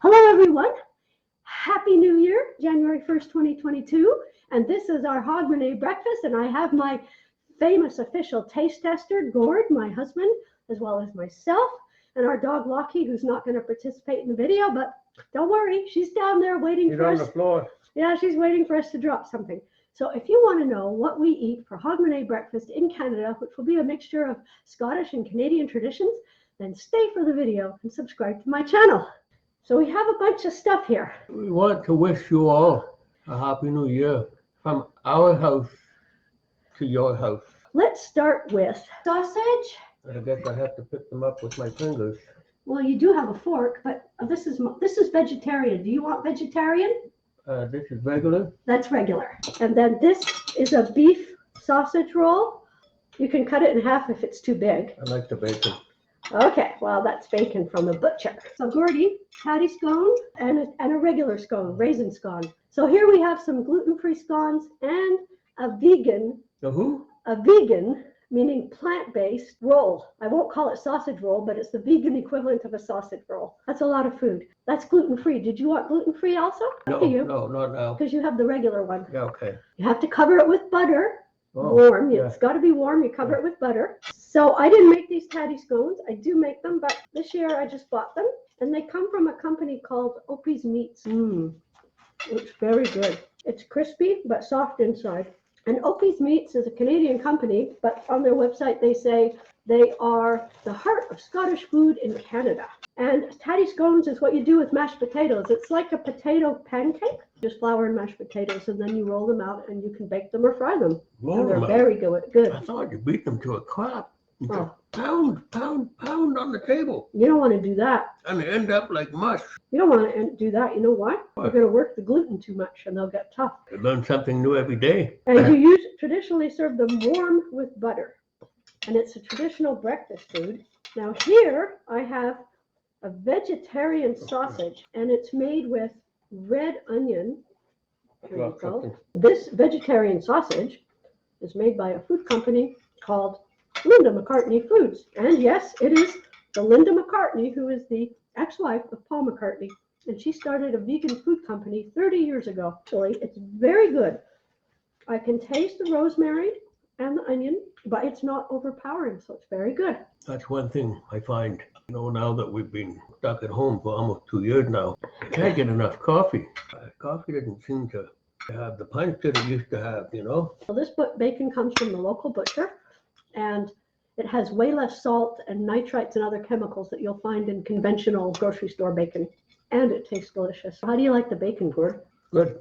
Hello everyone, Happy New Year, January 1st, 2022, and this is our Hogmanay breakfast, and I have my famous official taste tester, Gord, my husband, as well as myself, and our dog Lockie, who's not going to participate in the video, but don't worry, she's down there waiting for us. She's on the floor. Yeah, she's waiting for us to drop something. So if you want to know what we eat for Hogmanay breakfast in Canada, which will be a mixture of Scottish and Canadian traditions, then stay for the video and subscribe to my channel. So we have a bunch of stuff here. We want to wish you all a Happy New Year from our house to your house. Let's start with sausage. I guess I have to pick them up with my fingers. Well, you do have a fork, but this is vegetarian. Do you want vegetarian? This is regular. That's regular. And then this is a beef sausage roll. You can cut it in half if it's too big. I like the bacon. Okay, well, that's bacon from the butcher. So Gordy, Tattie scone and a regular scone, raisin scone. So here we have some gluten-free scones and a vegan. The who? A vegan, meaning plant-based roll. I won't call it sausage roll, but it's the vegan equivalent of a sausage roll. That's a lot of food. That's gluten-free. Did you want gluten-free also? No, not now. Because you have the regular one. Yeah, okay. You have to cover it with butter. Oh, Warm. yeah. It's got to be warm. You cover it with butter. So I didn't make these Tattie scones. I do make them, but this year I just bought them. And they come from a company called Opie's Meats. It's very good. It's crispy, but soft inside. And Opie's Meats is a Canadian company, but on their website they say they are the heart of Scottish food in Canada. And Tattie scones is what you do with mashed potatoes. It's like a potato pancake, just flour and mashed potatoes, and then you roll them out and you can bake them or fry them. And they're very good. I thought you beat them to a crop. Oh. Pound on the table. You don't want to do that. And they end up like mush. You don't want to do that. You know why? You're going to work the gluten too much and they'll get tough. You learn something new every day. And you traditionally serve them warm with butter. And it's a traditional breakfast food. Now here I have a vegetarian sausage, and it's made with red onion. Here you go. This vegetarian sausage is made by a food company called Linda McCartney Foods. And yes, it is the Linda McCartney who is the ex-wife of Paul McCartney. And she started a vegan food company 30 years ago. Actually, it's very good. I can taste the rosemary and the onion, but it's not overpowering, so it's very good. That's one thing I find, now that we've been stuck at home for almost 2 years now, I can't get enough coffee. Coffee doesn't seem to have the punch that it used to have, Well, this bacon comes from the local butcher, and it has way less salt and nitrites and other chemicals that you'll find in conventional grocery store bacon, and it tastes delicious. How do you like the bacon, Gord? Good.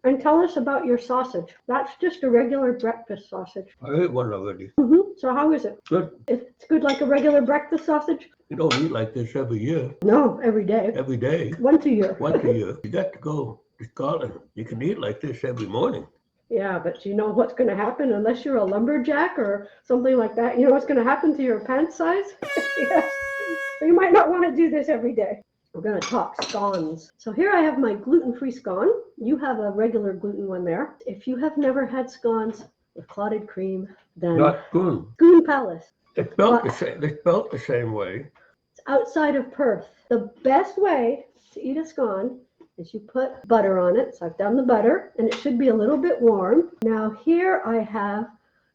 And tell us about your sausage. That's just a regular breakfast sausage. I ate one already. So how is it? Good. It's good like a regular breakfast sausage? You don't eat like this every year. No, every day. Every day. Once a year. Once a year. You got to go to Scotland. You can eat like this every morning. Yeah, but you know what's going to happen unless you're a lumberjack or something like that? You know what's going to happen to your pant size? Yes. So you might not want to do this every day. We're going to talk scones. So here I have my gluten-free scone. You have a regular gluten one there. If you have never had scones with clotted cream, then Not good. Goon Palace. It's spelled the same way. It's outside of Perth. The best way to eat a scone is you put butter on it. So I've done the butter, and it should be a little bit warm. Now here I have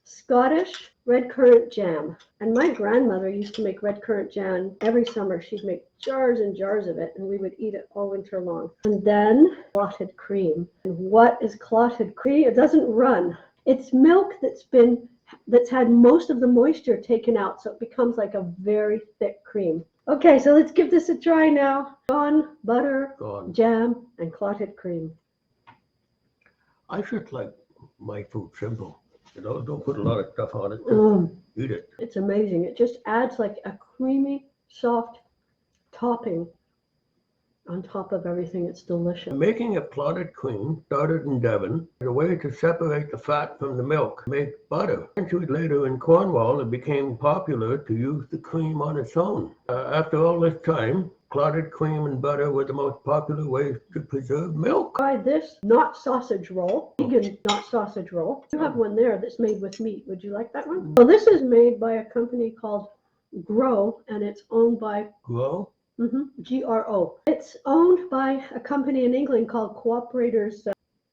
Scottish red currant jam. And my grandmother used to make red currant jam every summer. She'd make jars and jars of it, and we would eat it all winter long. And then clotted cream. And what is clotted cream? It doesn't run. It's milk that's had most of the moisture taken out, so it becomes like a very thick cream. Okay, so let's give this a try now. Scone, butter, jam, and clotted cream. I just like my food simple. Don't put a lot of stuff on it. Eat it. It's amazing. It just adds like a creamy, soft topping on top of everything. It's delicious. Making a clotted cream started in Devon as a way to separate the fat from the milk, make butter. Centuries later in Cornwall, it became popular to use the cream on its own. After all this time, clotted cream and butter were the most popular ways to preserve milk. Try this not sausage roll, vegan not sausage roll. You have one there that's made with meat. Would you like that one? Well, this is made by a company called Grow, and it's owned by Grow? GRO. It's owned by a company in England called Cooperators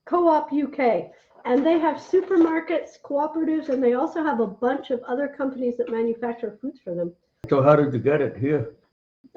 Co-op UK. And they have supermarkets, cooperatives, and they also have a bunch of other companies that manufacture foods for them. So how did you get it here?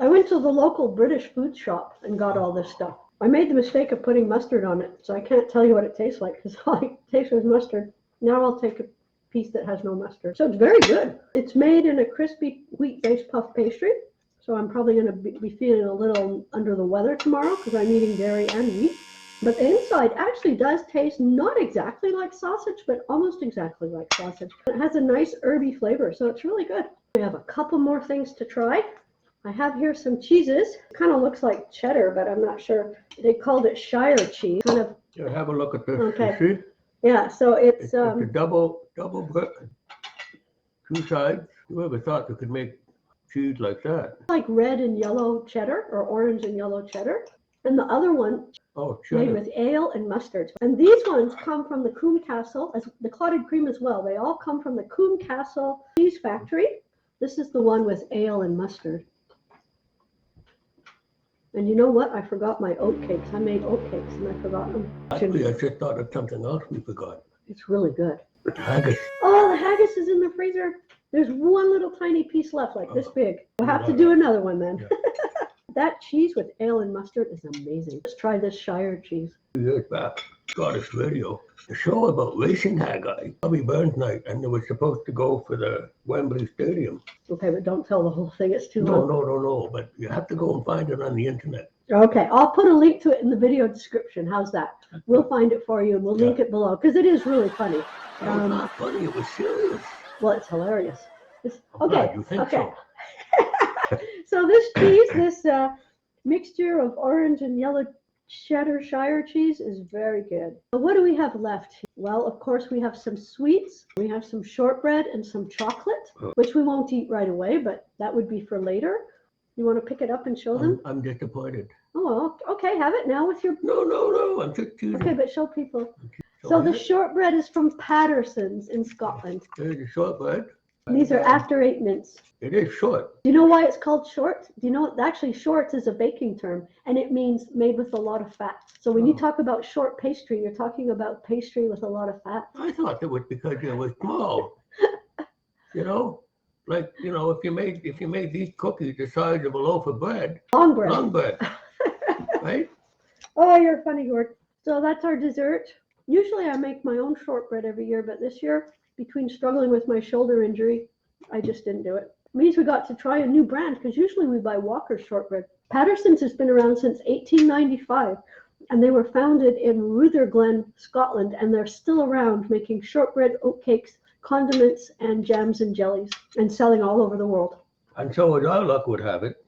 I went to the local British food shop and got all this stuff. I made the mistake of putting mustard on it, so I can't tell you what it tastes like because all I taste was mustard. Now I'll take a piece that has no mustard. So it's very good. It's made in a crispy wheat-based puff pastry. So I'm probably going to be feeling a little under the weather tomorrow because I'm eating dairy and wheat. But the inside actually does taste not exactly like sausage, but almost exactly like sausage. It has a nice herby flavor, so it's really good. We have a couple more things to try. I have here some cheeses. It kind of looks like cheddar, but I'm not sure. They called it Shire cheese. Kind of. Yeah, have a look at this. Okay. You see? Yeah, so It's a double brick, 2 sides. Whoever thought they could make cheese like that? Like red and yellow cheddar or orange and yellow cheddar. And the other one made with ale and mustard. And these ones come from the Coombe Castle, as the clotted cream as well. They all come from the Coombe Castle cheese factory. This is the one with ale and mustard. And you know what? I forgot my oat cakes. I made oat cakes and I forgot them. Actually, I just thought of something else we forgot. It's really good. Haggis. Oh, the haggis is in the freezer. There's one little tiny piece left, like this big. We'll have to do another one then. Yeah. That cheese with ale and mustard is amazing. Let's try this Shire cheese. 2 years back, Scottish radio, a show about racing haggis, Bobby Burns night, and they were supposed to go for the Wembley Stadium. Okay, but don't tell the whole thing. It's too long. No, but you have to go and find it on the internet. Okay, I'll put a link to it in the video description. How's that? We'll find it for you and we'll link it below because it is really funny. It was not funny, it was serious. Well, it's hilarious. Okay, you think so? So this cheese, this mixture of orange and yellow cheddar Shire cheese is very good. But what do we have left? Well, of course, we have some sweets. We have some shortbread and some chocolate, which we won't eat right away, but that would be for later. You want to pick it up and show them? I'm disappointed. Oh, okay, have it now with your... No, I'm just teasing. Okay, but show people. So the shortbread is from Patterson's in Scotland. There's the shortbread. These are after 8 minutes. It is short. Do you know why it's called short? Do you know, actually short is a baking term and it means made with a lot of fat. So when you talk about short pastry, you're talking about pastry with a lot of fat. I thought it was because it was small. You know? Like, you know, if you made these cookies the size of a loaf of bread. Long bread. Right? Oh, you're funny, Gord. So that's our dessert. Usually I make my own shortbread every year, but this year, between struggling with my shoulder injury, I just didn't do it. It means we got to try a new brand because usually we buy Walker's shortbread. Patterson's has been around since 1895 and they were founded in Rutherglen, Scotland, and they're still around making shortbread, oat cakes, condiments, and jams and jellies and selling all over the world. And so as our luck would have it,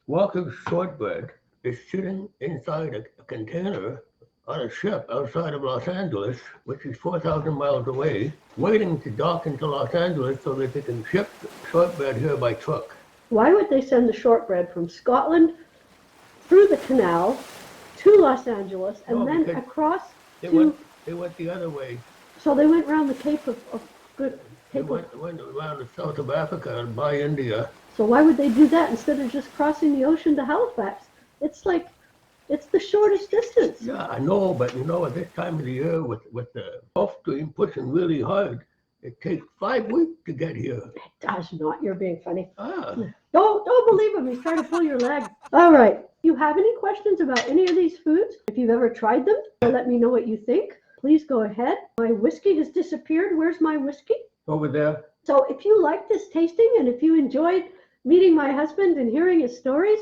Walker's shortbread is sitting inside a container on a ship outside of Los Angeles, which is 4,000 miles away, waiting to dock into Los Angeles so that they can ship shortbread here by truck. Why would they send the shortbread from Scotland through the canal to Los Angeles and then across They went the other way. So they went around the Cape of Good. They went around the south of Africa and by India. So why would they do that instead of just crossing the ocean to Halifax? It's the shortest distance. Yeah, I know, but you know, at this time of the year with the Gulf Stream pushing really hard, it takes 5 weeks to get here. It does not. You're being funny. Don't believe him. He's trying to pull your leg. All right. If you have any questions about any of these foods, if you've ever tried them, let me know what you think. Please go ahead. My whiskey has disappeared. Where's my whiskey? Over there. So if you like this tasting and if you enjoyed meeting my husband and hearing his stories,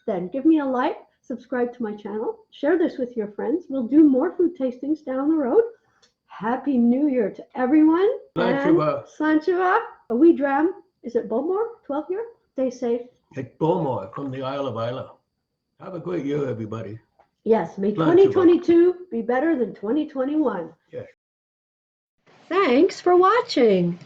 then give me a like. Subscribe to my channel, share this with your friends. We'll do more food tastings down the road. Happy New Year to everyone. Slainte. A wee dram. Is it Bowmore? 12 year? Stay safe. It's Bowmore from the Isle of Islay. Have a great year, everybody. Yes, may 2022 be better than 2021. Yes. Thanks for watching.